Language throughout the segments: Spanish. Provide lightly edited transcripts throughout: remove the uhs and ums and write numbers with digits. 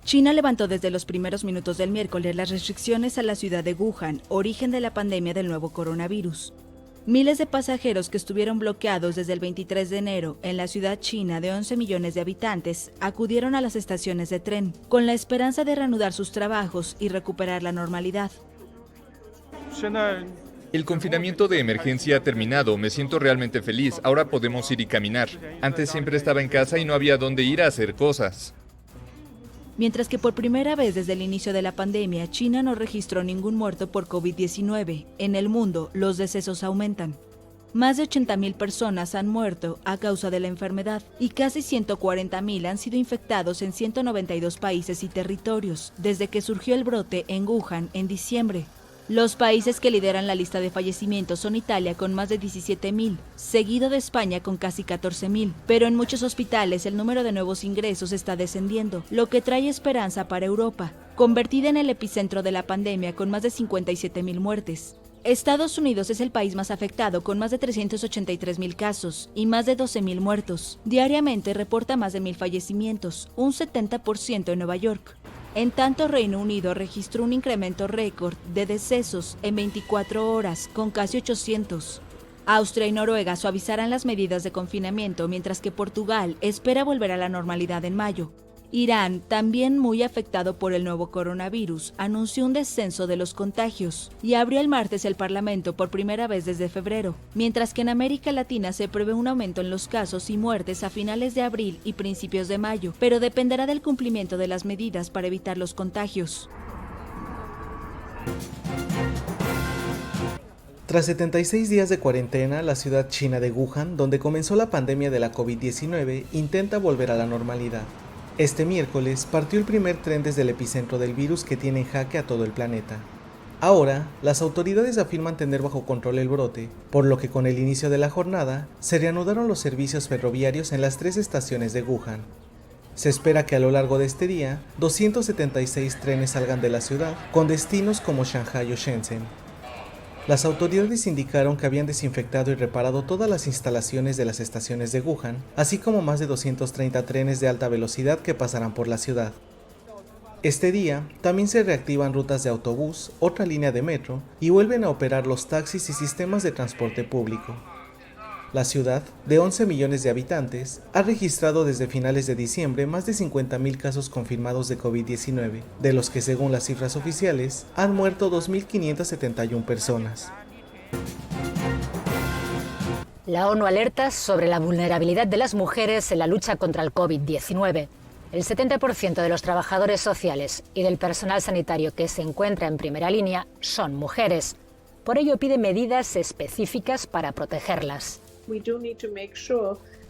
China levantó desde los primeros minutos del miércoles las restricciones a la ciudad de Wuhan, origen de la pandemia del nuevo coronavirus. Miles de pasajeros que estuvieron bloqueados desde el 23 de enero en la ciudad china de 11 millones de habitantes acudieron a las estaciones de tren, con la esperanza de reanudar sus trabajos y recuperar la normalidad. El confinamiento de emergencia ha terminado, me siento realmente feliz, ahora podemos ir y caminar. Antes siempre estaba en casa y no había dónde ir a hacer cosas. Mientras que por primera vez desde el inicio de la pandemia, China no registró ningún muerto por COVID-19. En el mundo, los decesos aumentan. Más de 80.000 personas han muerto a causa de la enfermedad y casi 140.000 han sido infectados en 192 países y territorios desde que surgió el brote en Wuhan en diciembre. Los países que lideran la lista de fallecimientos son Italia con más de 17.000, seguido de España con casi 14.000, pero en muchos hospitales el número de nuevos ingresos está descendiendo, lo que trae esperanza para Europa, convertida en el epicentro de la pandemia con más de 57.000 muertes. Estados Unidos es el país más afectado con más de 383.000 casos y más de 12.000 muertos. Diariamente reporta más de 1.000 fallecimientos, un 70% en Nueva York. En tanto, Reino Unido registró un incremento récord de decesos en 24 horas, con casi 800. Austria y Noruega suavizarán las medidas de confinamiento, mientras que Portugal espera volver a la normalidad en mayo. Irán, también muy afectado por el nuevo coronavirus, anunció un descenso de los contagios y abrió el martes el Parlamento por primera vez desde febrero, mientras que en América Latina se prevé un aumento en los casos y muertes a finales de abril y principios de mayo, pero dependerá del cumplimiento de las medidas para evitar los contagios. Tras 76 días de cuarentena, la ciudad china de Wuhan, donde comenzó la pandemia de la COVID-19, intenta volver a la normalidad. Este miércoles partió el primer tren desde el epicentro del virus que tiene en jaque a todo el planeta. Ahora, las autoridades afirman tener bajo control el brote, por lo que con el inicio de la jornada, se reanudaron los servicios ferroviarios en las 3 estaciones de Wuhan. Se espera que a lo largo de este día, 276 trenes salgan de la ciudad, con destinos como Shanghái o Shenzhen. Las autoridades indicaron que habían desinfectado y reparado todas las instalaciones de las estaciones de Wuhan, así como más de 230 trenes de alta velocidad que pasarán por la ciudad. Este día, también se reactivan rutas de autobús, otra línea de metro, y vuelven a operar los taxis y sistemas de transporte público. La ciudad, de 11 millones de habitantes, ha registrado desde finales de diciembre más de 50.000 casos confirmados de COVID-19, de los que según las cifras oficiales, han muerto 2.571 personas. La ONU alerta sobre la vulnerabilidad de las mujeres en la lucha contra el COVID-19. El 70% de los trabajadores sociales y del personal sanitario que se encuentra en primera línea son mujeres. Por ello pide medidas específicas para protegerlas.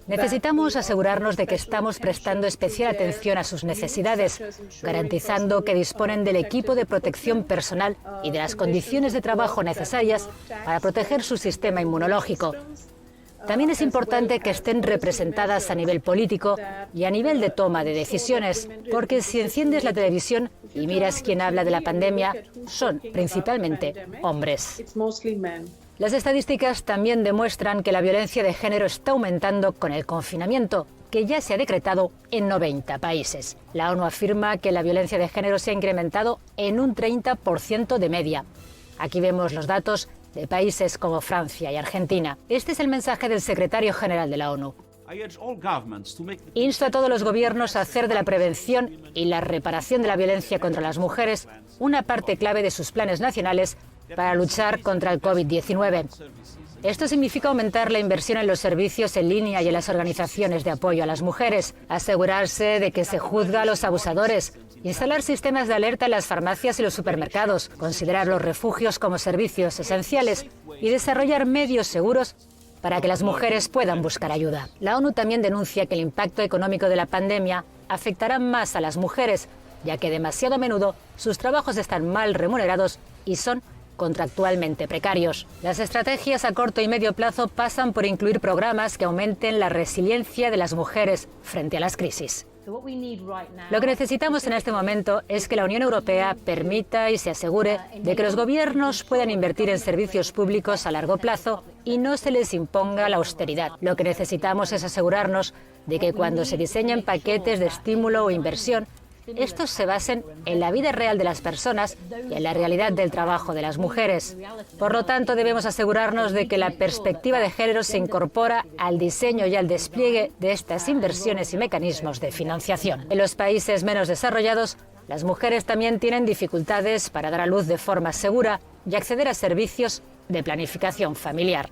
Necesitamos asegurarnos de que estamos prestando especial atención a sus necesidades, garantizando que disponen del equipo de protección personal y de las condiciones de trabajo necesarias para proteger su sistema inmunológico. También es importante que estén representadas a nivel político y a nivel de toma de decisiones, porque si enciendes la televisión y miras quién habla de la pandemia, son principalmente hombres. Las estadísticas también demuestran que la violencia de género está aumentando con el confinamiento, que ya se ha decretado en 90 países. La ONU afirma que la violencia de género se ha incrementado en un 30% de media. Aquí vemos los datos de países como Francia y Argentina. Este es el mensaje del secretario general de la ONU. Insto a todos los gobiernos a hacer de la prevención y la reparación de la violencia contra las mujeres una parte clave de sus planes nacionales para luchar contra el COVID-19. Esto significa aumentar la inversión en los servicios en línea y en las organizaciones de apoyo a las mujeres, asegurarse de que se juzga a los abusadores, instalar sistemas de alerta en las farmacias y los supermercados, considerar los refugios como servicios esenciales y desarrollar medios seguros para que las mujeres puedan buscar ayuda. La ONU también denuncia que el impacto económico de la pandemia afectará más a las mujeres, ya que demasiado a menudo sus trabajos están mal remunerados y son contractualmente precarios. Las estrategias a corto y medio plazo pasan por incluir programas que aumenten la resiliencia de las mujeres frente a las crisis. Lo que necesitamos en este momento es que la Unión Europea permita y se asegure de que los gobiernos puedan invertir en servicios públicos a largo plazo y no se les imponga la austeridad. Lo que necesitamos es asegurarnos de que cuando se diseñen paquetes de estímulo o inversión, estos se basen en la vida real de las personas y en la realidad del trabajo de las mujeres. Por lo tanto, debemos asegurarnos de que la perspectiva de género se incorpora al diseño y al despliegue de estas inversiones y mecanismos de financiación. En los países menos desarrollados, las mujeres también tienen dificultades para dar a luz de forma segura y acceder a servicios de planificación familiar.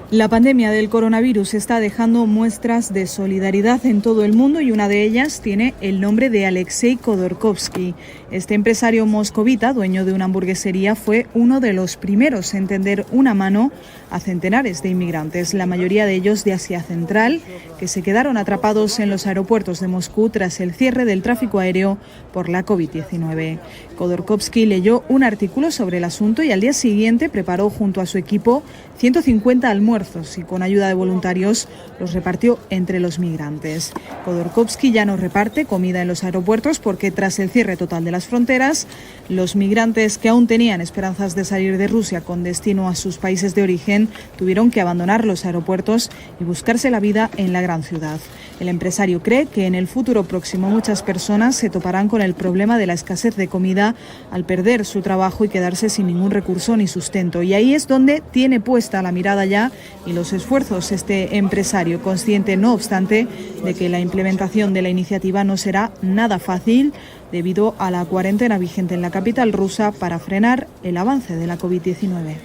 La pandemia del coronavirus está dejando muestras de solidaridad en todo el mundo y una de ellas tiene el nombre de Alexei Khodorkovsky. Este empresario moscovita, dueño de una hamburguesería, fue uno de los primeros en tender una mano a centenares de inmigrantes, la mayoría de ellos de Asia Central, que se quedaron atrapados en los aeropuertos de Moscú tras el cierre del tráfico aéreo por la COVID-19. Khodorkovsky leyó un artículo sobre el asunto y al día siguiente preparó junto a su equipo 150 almuerzos y con ayuda de voluntarios los repartió entre los migrantes. Khodorkovsky ya no reparte comida en los aeropuertos porque tras el cierre total de las fronteras, los migrantes que aún tenían esperanzas de salir de Rusia con destino a sus países de origen tuvieron que abandonar los aeropuertos y buscarse la vida en la gran ciudad. El empresario cree que en el futuro próximo muchas personas se toparán con el problema de la escasez de comida al perder su trabajo y quedarse sin ningún recurso ni sustento. Y ahí es donde tiene puesta la mirada ya y los esfuerzos este empresario, consciente no obstante de que la implementación de la iniciativa no será nada fácil debido a la cuarentena vigente en la capital rusa para frenar el avance de la COVID-19.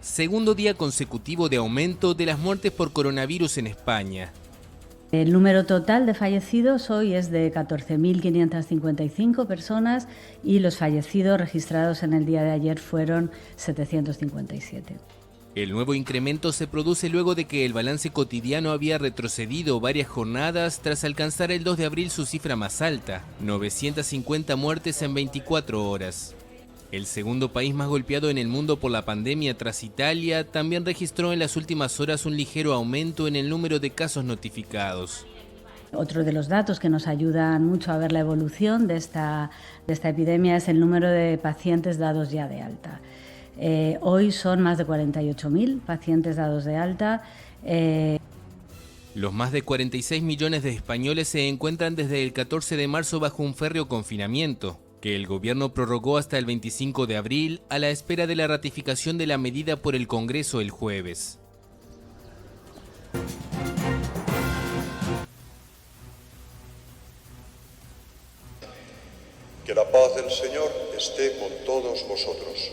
Segundo día consecutivo de aumento de las muertes por coronavirus en España. El número total de fallecidos hoy es de 14.555 personas y los fallecidos registrados en el día de ayer fueron 757. El nuevo incremento se produce luego de que el balance cotidiano había retrocedido varias jornadas tras alcanzar el 2 de abril su cifra más alta, 950 muertes en 24 horas. El segundo país más golpeado en el mundo por la pandemia tras Italia también registró en las últimas horas un ligero aumento en el número de casos notificados. Otro de los datos que nos ayudan mucho a ver la evolución de esta epidemia es el número de pacientes dados ya de alta. Hoy son más de 48.000 pacientes dados de alta. Los más de 46 millones de españoles se encuentran desde el 14 de marzo bajo un férreo confinamiento, que el gobierno prorrogó hasta el 25 de abril a la espera de la ratificación de la medida por el Congreso el jueves. Que la paz del Señor esté con todos vosotros.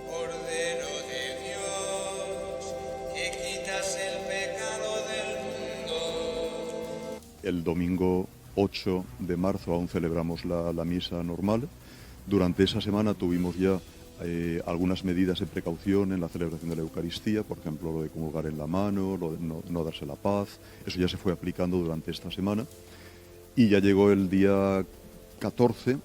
Cordero de Dios, que quitas el pecado del mundo. El domingo 8 de marzo aún celebramos la misa normal. Durante esa semana tuvimos ya algunas medidas de precaución en la celebración de la Eucaristía, por ejemplo, lo de comulgar en la mano, lo de no darse la paz. Eso ya se fue aplicando durante esta semana. Y ya llegó el día 14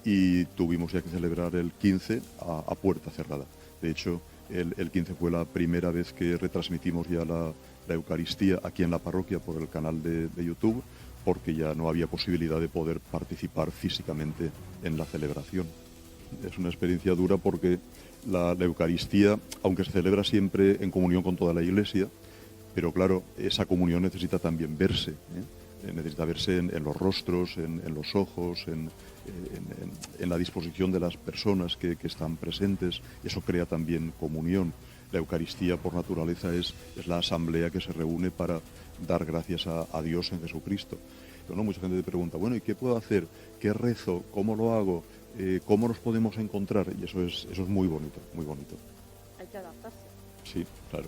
y tuvimos ya que celebrar el 15 a puerta cerrada. De hecho, el 15 fue la primera vez que retransmitimos ya la Eucaristía aquí en la parroquia por el canal de YouTube, porque ya no había posibilidad de poder participar físicamente en la celebración. Es una experiencia dura porque la Eucaristía, aunque se celebra siempre en comunión con toda la Iglesia, pero claro, esa comunión necesita también verse, necesita verse en los rostros, en los ojos, en la disposición de las personas que están presentes. Eso crea también comunión. La Eucaristía, por naturaleza, es la asamblea que se reúne para dar gracias a Dios en Jesucristo. Pero no, mucha gente te pregunta, bueno, ¿y qué puedo hacer? ¿Qué rezo? ¿Cómo lo hago? ¿Cómo nos podemos encontrar? Y eso es muy bonito, muy bonito. Hay que adaptarse. Sí, claro.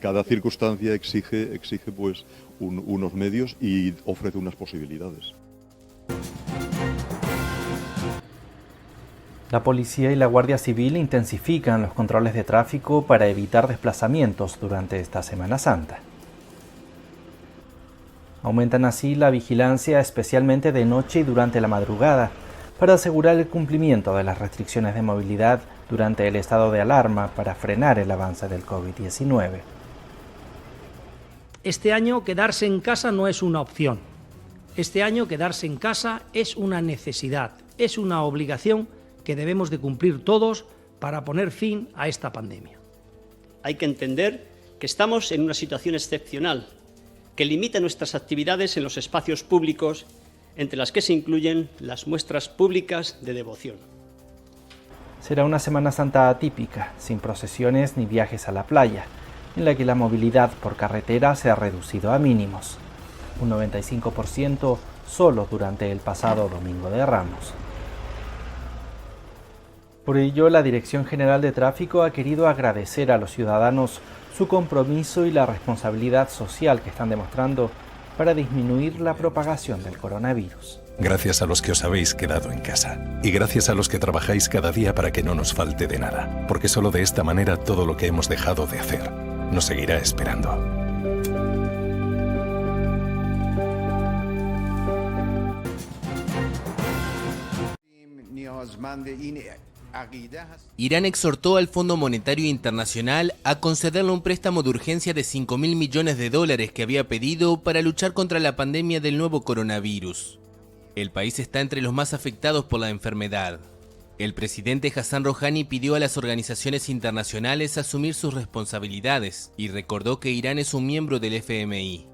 Cada circunstancia exige pues unos medios y ofrece unas posibilidades. La policía y la Guardia Civil intensifican los controles de tráfico para evitar desplazamientos durante esta Semana Santa. Aumentan así la vigilancia, especialmente de noche y durante la madrugada, para asegurar el cumplimiento de las restricciones de movilidad durante el estado de alarma para frenar el avance del COVID-19. Este año quedarse en casa no es una opción. Este año quedarse en casa es una necesidad, es una obligación que debemos de cumplir todos para poner fin a esta pandemia. Hay que entender que estamos en una situación excepcional que limita nuestras actividades en los espacios públicos, entre las que se incluyen las muestras públicas de devoción. Será una Semana Santa atípica, sin procesiones ni viajes a la playa, en la que la movilidad por carretera se ha reducido a mínimos, un 95% solo durante el pasado Domingo de Ramos. Por ello, la Dirección General de Tráfico ha querido agradecer a los ciudadanos su compromiso y la responsabilidad social que están demostrando para disminuir la propagación del coronavirus. Gracias a los que os habéis quedado en casa y gracias a los que trabajáis cada día para que no nos falte de nada, porque solo de esta manera todo lo que hemos dejado de hacer nos seguirá esperando. Irán exhortó al Fondo Monetario Internacional a concederle un préstamo de urgencia de $5.000 millones que había pedido para luchar contra la pandemia del nuevo coronavirus. El país está entre los más afectados por la enfermedad. El presidente Hassan Rouhani pidió a las organizaciones internacionales asumir sus responsabilidades y recordó que Irán es un miembro del FMI.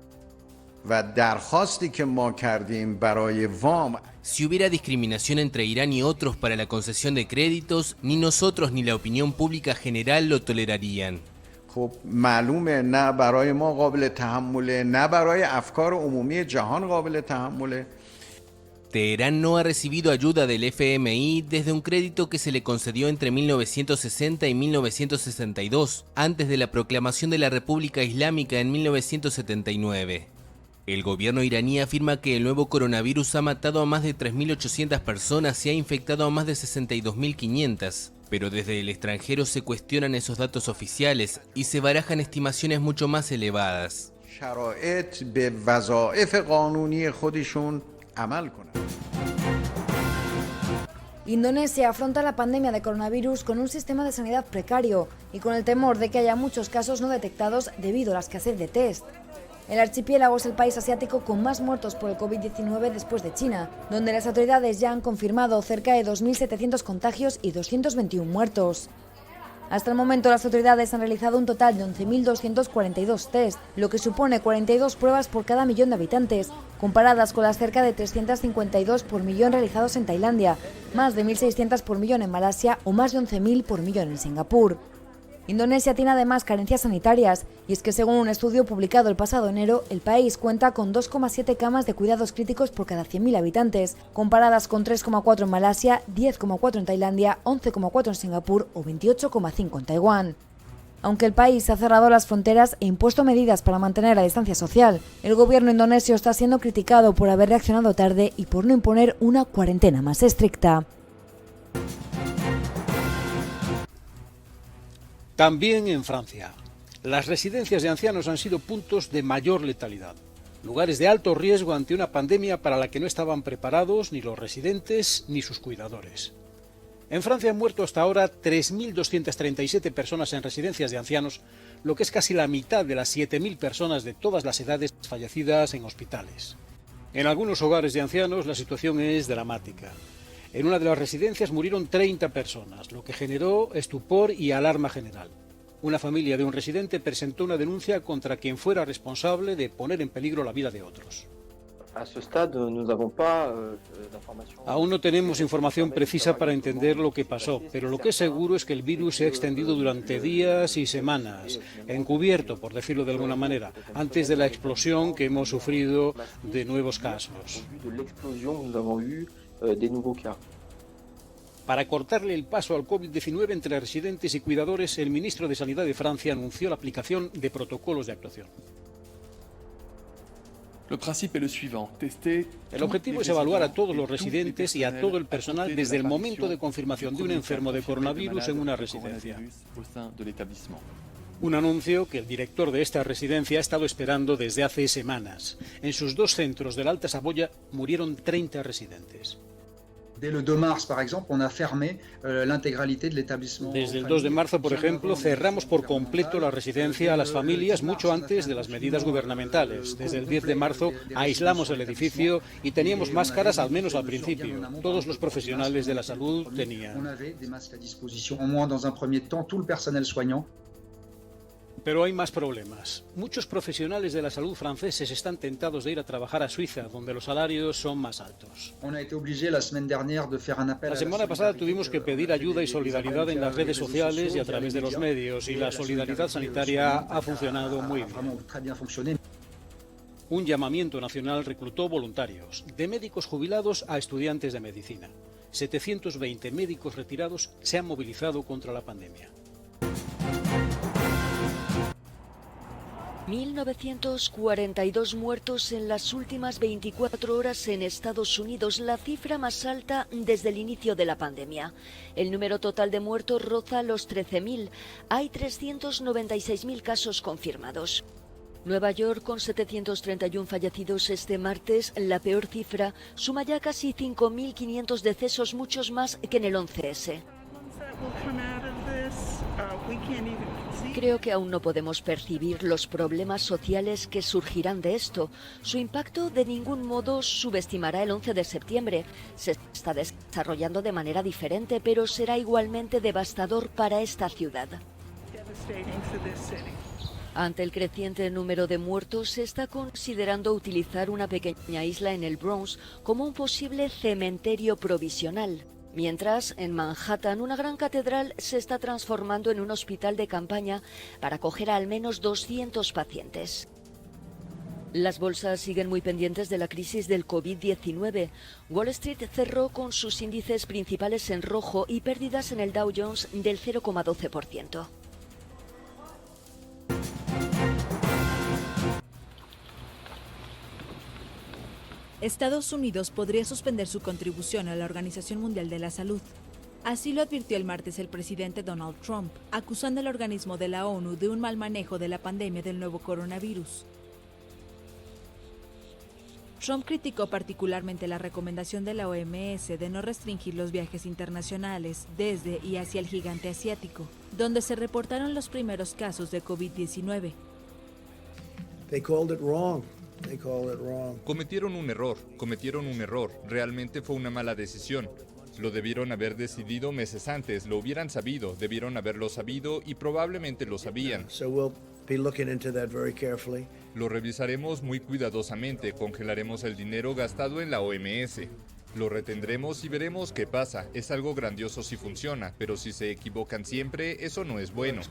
Si hubiera discriminación entre Irán y otros para la concesión de créditos, ni nosotros ni la opinión pública general lo tolerarían. Teherán no ha recibido ayuda del FMI desde un crédito que se le concedió entre 1960 y 1962, antes de la proclamación de la República Islámica en 1979. El gobierno iraní afirma que el nuevo coronavirus ha matado a más de 3.800 personas y ha infectado a más de 62.500, pero desde el extranjero se cuestionan esos datos oficiales y se barajan estimaciones mucho más elevadas. Indonesia afronta la pandemia de coronavirus con un sistema de sanidad precario y con el temor de que haya muchos casos no detectados debido a la escasez de test. El archipiélago es el país asiático con más muertos por el COVID-19 después de China, donde las autoridades ya han confirmado cerca de 2.700 contagios y 221 muertos. Hasta el momento, las autoridades han realizado un total de 11.242 test, lo que supone 42 pruebas por cada millón de habitantes, comparadas con las cerca de 352 por millón realizados en Tailandia, más de 1.600 por millón en Malasia o más de 11.000 por millón en Singapur. Indonesia tiene además carencias sanitarias, y es que según un estudio publicado el pasado enero, el país cuenta con 2,7 camas de cuidados críticos por cada 100.000 habitantes, comparadas con 3,4 en Malasia, 10,4 en Tailandia, 11,4 en Singapur o 28,5 en Taiwán. Aunque el país ha cerrado las fronteras e impuesto medidas para mantener la distancia social, el gobierno indonesio está siendo criticado por haber reaccionado tarde y por no imponer una cuarentena más estricta. También en Francia, las residencias de ancianos han sido puntos de mayor letalidad, lugares de alto riesgo ante una pandemia para la que no estaban preparados ni los residentes ni sus cuidadores. En Francia han muerto hasta ahora 3.237 personas en residencias de ancianos, lo que es casi la mitad de las 7.000 personas de todas las edades fallecidas en hospitales. En algunos hogares de ancianos la situación es dramática. En una de las residencias murieron 30 personas, lo que generó estupor y alarma general. Una familia de un residente presentó una denuncia contra quien fuera responsable de poner en peligro la vida de otros. Aún no tenemos información precisa para entender lo que pasó, pero lo que es seguro es que el virus se ha extendido durante días y semanas, encubierto, por decirlo de alguna manera, antes de la explosión que hemos sufrido de nuevos casos. Para cortarle el paso al COVID-19 entre residentes y cuidadores, el ministro de Sanidad de Francia anunció la aplicación de protocolos de actuación. El objetivo es evaluar a todos los residentes y a todo el personal desde el momento de confirmación de un enfermo de coronavirus en una residencia. Un anuncio que el director de esta residencia ha estado esperando desde hace semanas. En sus 2 centros de la Alta Saboya murieron 30 residentes. Desde el 2 de marzo, por ejemplo, cerramos por completo la residencia a las familias mucho antes de las medidas gubernamentales. Desde el 10 de marzo aislamos el edificio y teníamos máscaras al menos al principio. Todos los profesionales de la salud tenían. Pero hay más problemas. Muchos profesionales de la salud franceses están tentados de ir a trabajar a Suiza, donde los salarios son más altos. La semana pasada tuvimos que pedir ayuda y solidaridad en las redes sociales y a través de los medios, y la solidaridad sanitaria ha funcionado muy bien. Un llamamiento nacional reclutó voluntarios, de médicos jubilados a estudiantes de medicina. 720 médicos retirados se han movilizado contra la pandemia. 1.942 muertos en las últimas 24 horas en Estados Unidos, la cifra más alta desde el inicio de la pandemia. El número total de muertos roza los 13.000. Hay 396.000 casos confirmados. Nueva York, con 731 fallecidos este martes, la peor cifra, suma ya casi 5.500 decesos, muchos más que en el 11S. Creo que aún no podemos percibir los problemas sociales que surgirán de esto. Su impacto de ningún modo subestimará el 11 de septiembre. Se está desarrollando de manera diferente, pero será igualmente devastador para esta ciudad. Ante el creciente número de muertos, se está considerando utilizar una pequeña isla en el Bronx como un posible cementerio provisional. Mientras, en Manhattan, una gran catedral se está transformando en un hospital de campaña para acoger a al menos 200 pacientes. Las bolsas siguen muy pendientes de la crisis del COVID-19. Wall Street cerró con sus índices principales en rojo y pérdidas en el Dow Jones del 0,12%. Estados Unidos podría suspender su contribución a la Organización Mundial de la Salud. Así lo advirtió el martes el presidente Donald Trump, acusando al organismo de la ONU de un mal manejo de la pandemia del nuevo coronavirus. Trump criticó particularmente la recomendación de la OMS de no restringir los viajes internacionales desde y hacia el gigante asiático, donde se reportaron los primeros casos de COVID-19. Cometieron un error. Realmente fue una mala decisión. Lo debieron haber decidido meses antes, lo hubieran sabido, debieron haberlo sabido y probablemente lo sabían. Lo revisaremos muy cuidadosamente, congelaremos el dinero gastado en la OMS. Lo retendremos y veremos qué pasa. Es algo grandioso si funciona, pero si se equivocan siempre, eso no es bueno.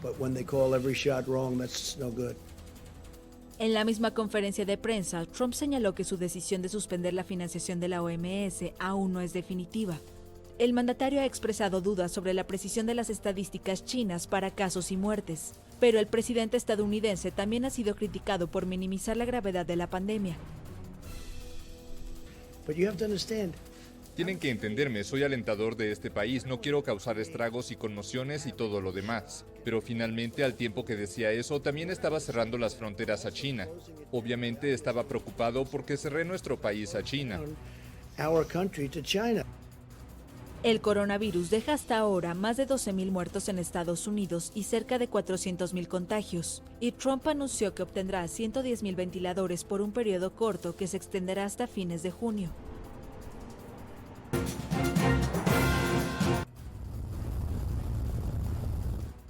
En la misma conferencia de prensa, Trump señaló que su decisión de suspender la financiación de la OMS aún no es definitiva. El mandatario ha expresado dudas sobre la precisión de las estadísticas chinas para casos y muertes, pero el presidente estadounidense también ha sido criticado por minimizar la gravedad de la pandemia. Tienen que entenderme, soy alentador de este país, no quiero causar estragos y conmociones y todo lo demás. Pero finalmente, al tiempo que decía eso, también estaba cerrando las fronteras a China. Obviamente estaba preocupado porque cerré nuestro país a China. El coronavirus deja hasta ahora más de 12.000 muertos en Estados Unidos y cerca de 400.000 contagios. Y Trump anunció que obtendrá 110.000 ventiladores por un periodo corto que se extenderá hasta fines de junio.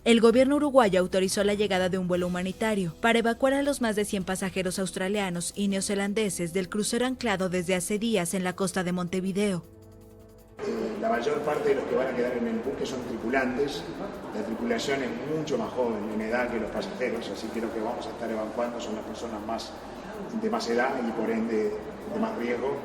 El gobierno uruguayo autorizó la llegada de un vuelo humanitario para evacuar a los más de 100 pasajeros australianos y neozelandeses del crucero anclado desde hace días en la costa de Montevideo. La mayor parte de los que van a quedar en el buque son tripulantes. La tripulación es mucho más joven en edad que los pasajeros, así que lo que vamos a estar evacuando son las personas de más edad y por ende de más riesgo.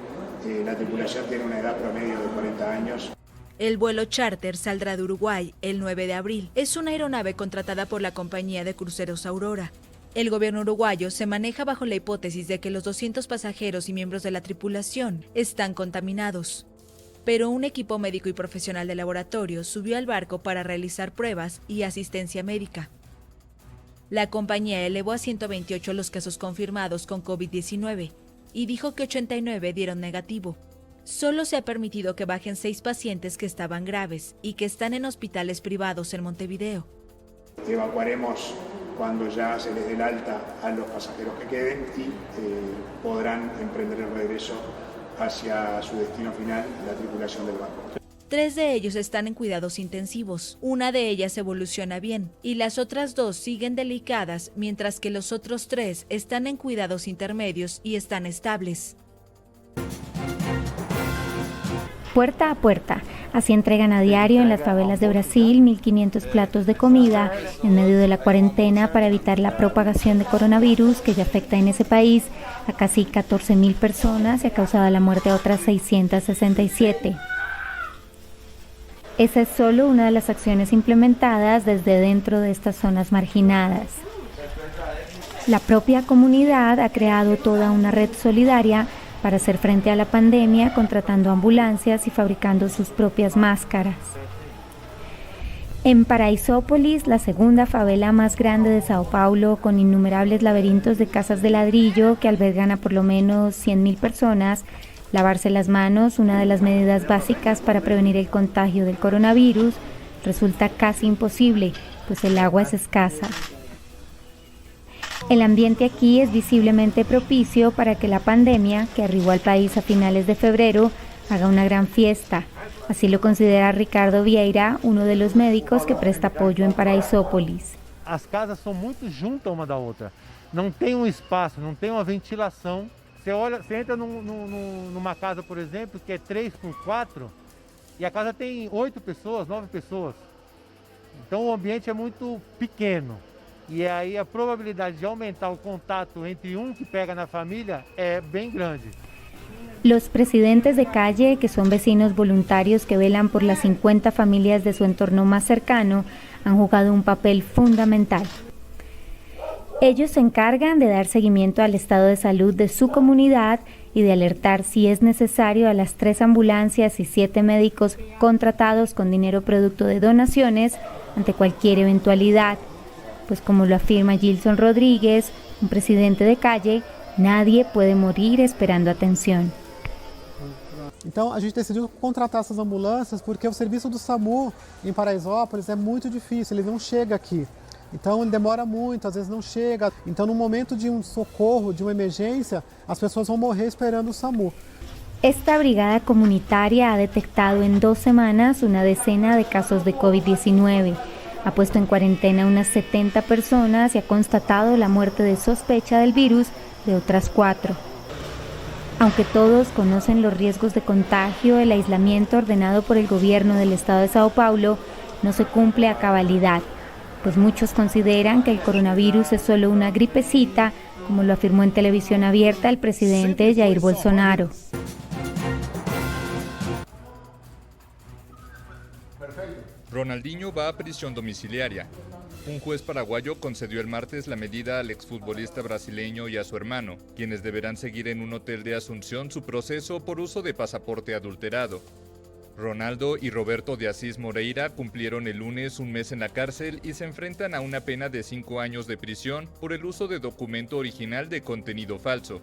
La tripulación tiene una edad promedio de 40 años. El vuelo charter saldrá de Uruguay el 9 de abril. Es una aeronave contratada por la compañía de cruceros Aurora. El gobierno uruguayo se maneja bajo la hipótesis de que los 200 pasajeros y miembros de la tripulación están contaminados. Pero un equipo médico y profesional de laboratorio subió al barco para realizar pruebas y asistencia médica. La compañía elevó a 128 los casos confirmados con COVID-19 y dijo que 89 dieron negativo. Solo se ha permitido que bajen 6 pacientes que estaban graves y que están en hospitales privados en Montevideo. Evacuaremos cuando ya se les dé el alta a los pasajeros que queden y podrán emprender el regreso hacia su destino final, la tripulación del barco. 3 de ellos están en cuidados intensivos, una de ellas evoluciona bien y las otras 2 siguen delicadas, mientras que los otros 3 están en cuidados intermedios y están estables. Puerta a puerta, así entregan a diario en las favelas de Brasil 1.500 platos de comida en medio de la cuarentena para evitar la propagación de coronavirus que ya afecta en ese país a casi 14.000 personas y ha causado la muerte de otras 667. Esa es solo una de las acciones implementadas desde dentro de estas zonas marginadas. La propia comunidad ha creado toda una red solidaria para hacer frente a la pandemia, contratando ambulancias y fabricando sus propias máscaras. En Paraisópolis, la segunda favela más grande de Sao Paulo, con innumerables laberintos de casas de ladrillo que albergan a por lo menos 100.000 personas, lavarse las manos, una de las medidas básicas para prevenir el contagio del coronavirus, resulta casi imposible, pues el agua es escasa. El ambiente aquí es visiblemente propicio para que la pandemia, que arribó al país a finales de febrero, haga una gran fiesta. Así lo considera Ricardo Vieira, uno de los médicos que presta apoyo en Paraisópolis. As casas são muito juntas uma da outra. Não tem espaço, não tem uma ventilação. Você entra numa casa, por exemplo, que é 3x4, e a casa tem 8 pessoas, 9 pessoas. Então o ambiente é muito pequeno. E aí a probabilidade de aumentar o contato entre que pega na família é bem grande. Los presidentes de calle, que son vecinos voluntarios que velan por las 50 familias de su entorno más cercano, han jugado un papel fundamental. Ellos se encargan de dar seguimiento al estado de salud de su comunidad y de alertar si es necesario a las 3 ambulancias y 7 médicos contratados con dinero producto de donaciones ante cualquier eventualidad. Pues como lo afirma Gilson Rodríguez, un presidente de calle, nadie puede morir esperando atención. Então a gente decidiu contratar essas ambulâncias porque o serviço do SAMU em Paraisópolis é muito difícil, ele não chega aqui. Então ele demora muito, às vezes não chega. Então no momento de um socorro, de uma emergência, as pessoas vão morrer esperando o SAMU. Esta brigada comunitaria ha detectado en 2 semanas una decena de casos de COVID-19. Ha puesto en cuarentena unas 70 personas y ha constatado la muerte de sospecha del virus de otras 4. Aunque todos conocen los riesgos de contagio, el aislamiento ordenado por el gobierno del estado de Sao Paulo no se cumple a cabalidad, pues muchos consideran que el coronavirus es solo una gripecita, como lo afirmó en televisión abierta el presidente Jair Bolsonaro. Ronaldinho va a prisión domiciliaria. Un juez paraguayo concedió el martes la medida al exfutbolista brasileño y a su hermano, quienes deberán seguir en un hotel de Asunción su proceso por uso de pasaporte adulterado. Ronaldo y Roberto de Asís Moreira cumplieron el lunes 1 mes en la cárcel y se enfrentan a una pena de 5 años de prisión por el uso de documento original de contenido falso.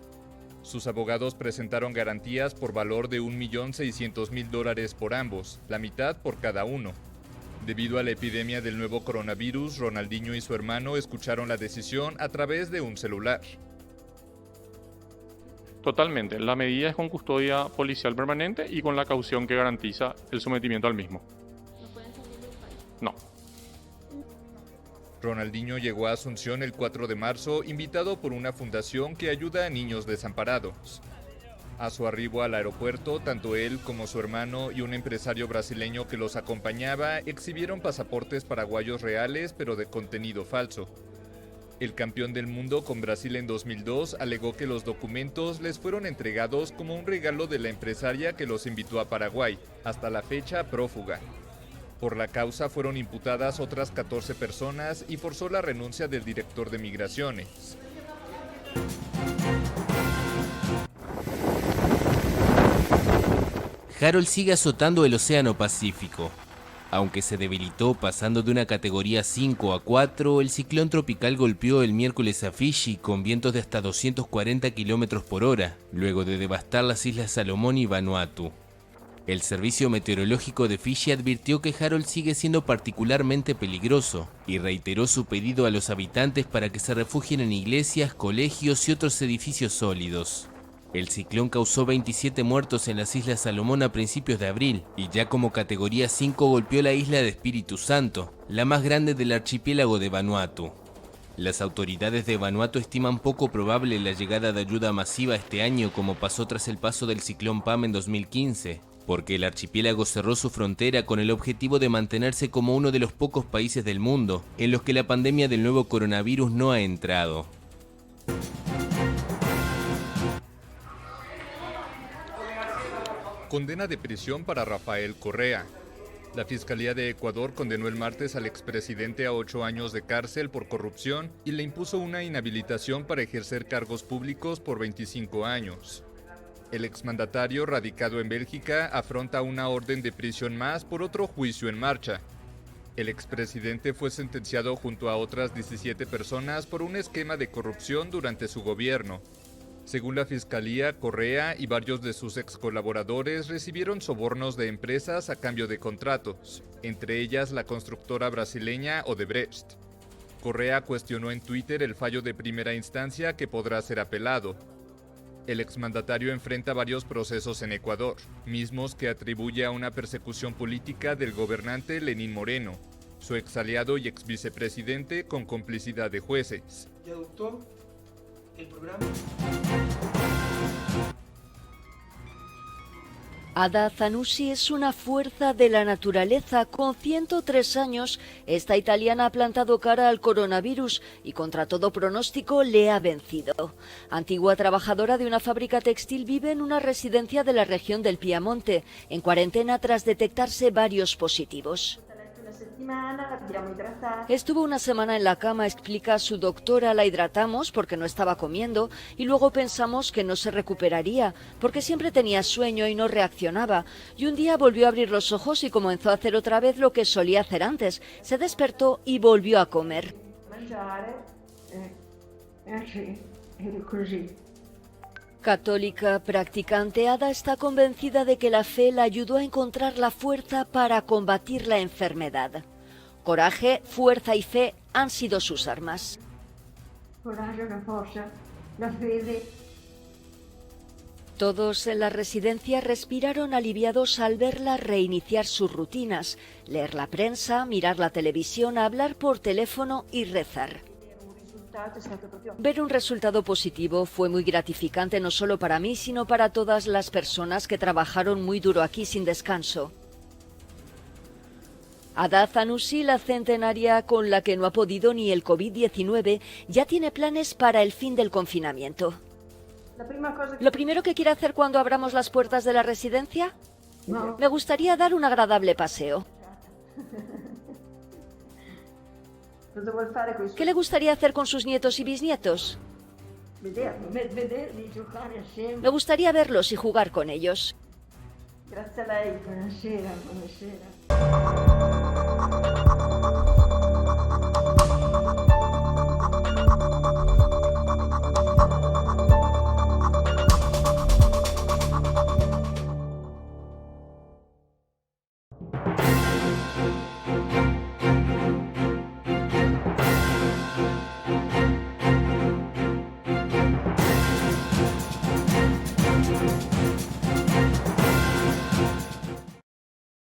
Sus abogados presentaron garantías por valor de $1.600.000 por ambos, la mitad por cada uno. Debido a la epidemia del nuevo coronavirus, Ronaldinho y su hermano escucharon la decisión a través de un celular. Totalmente, la medida es con custodia policial permanente y con la caución que garantiza el sometimiento al mismo. No. Ronaldinho llegó a Asunción el 4 de marzo, invitado por una fundación que ayuda a niños desamparados. A su arribo al aeropuerto, tanto él como su hermano y un empresario brasileño que los acompañaba exhibieron pasaportes paraguayos reales pero de contenido falso. El campeón del mundo con Brasil en 2002 alegó que los documentos les fueron entregados como un regalo de la empresaria que los invitó a Paraguay, hasta la fecha prófuga. Por la causa fueron imputadas otras 14 personas y forzó la renuncia del director de Migraciones. Harold sigue azotando el Océano Pacífico. Aunque se debilitó pasando de una categoría 5 a 4, el ciclón tropical golpeó el miércoles a Fiji con vientos de hasta 240 km/h, luego de devastar las Islas Salomón y Vanuatu. El Servicio Meteorológico de Fiji advirtió que Harold sigue siendo particularmente peligroso y reiteró su pedido a los habitantes para que se refugien en iglesias, colegios y otros edificios sólidos. El ciclón causó 27 muertos en las Islas Salomón a principios de abril y ya como categoría 5 golpeó la isla de Espíritu Santo, la más grande del archipiélago de Vanuatu. Las autoridades de Vanuatu estiman poco probable la llegada de ayuda masiva este año como pasó tras el paso del ciclón Pam en 2015, porque el archipiélago cerró su frontera con el objetivo de mantenerse como uno de los pocos países del mundo en los que la pandemia del nuevo coronavirus no ha entrado. Condena de prisión para Rafael Correa. La Fiscalía de Ecuador condenó el martes al expresidente a 8 años de cárcel por corrupción y le impuso una inhabilitación para ejercer cargos públicos por 25 años. El exmandatario, radicado en Bélgica, afronta una orden de prisión más por otro juicio en marcha. El expresidente fue sentenciado junto a otras 17 personas por un esquema de corrupción durante su gobierno. Según la Fiscalía, Correa y varios de sus ex colaboradores recibieron sobornos de empresas a cambio de contratos, entre ellas la constructora brasileña Odebrecht. Correa cuestionó en Twitter el fallo de primera instancia que podrá ser apelado. El exmandatario enfrenta varios procesos en Ecuador, mismos que atribuye a una persecución política del gobernante Lenín Moreno, su exaliado y exvicepresidente con complicidad de jueces. ¿Ya adoptó el programa? Ada Zanussi es una fuerza de la naturaleza. Con 103 años, esta italiana ha plantado cara al coronavirus y contra todo pronóstico le ha vencido. Antigua trabajadora de una fábrica textil, vive en una residencia de la región del Piamonte, en cuarentena tras detectarse varios positivos. Estuvo una semana en la cama, explica su doctora. La hidratamos porque no estaba comiendo y luego pensamos que no se recuperaría porque siempre tenía sueño y no reaccionaba. Y un día volvió a abrir los ojos y comenzó a hacer otra vez lo que solía hacer antes. Se despertó y volvió a comer. Católica practicante, Ada está convencida de que la fe la ayudó a encontrar la fuerza para combatir la enfermedad. Coraje, fuerza y fe han sido sus armas. Todos en la residencia respiraron aliviados al verla reiniciar sus rutinas, leer la prensa, mirar la televisión, hablar por teléfono y rezar. Ver un resultado positivo fue muy gratificante no solo para mí, sino para todas las personas que trabajaron muy duro aquí sin descanso. Ada Zanussi, la centenaria con la que no ha podido ni el COVID-19, ya tiene planes para el fin del confinamiento. ¿Lo primero que quiere hacer cuando abramos las puertas de la residencia? No. Me gustaría dar un agradable paseo. ¿Qué le gustaría hacer con sus nietos y bisnietos? Me gustaría verlos y jugar con ellos.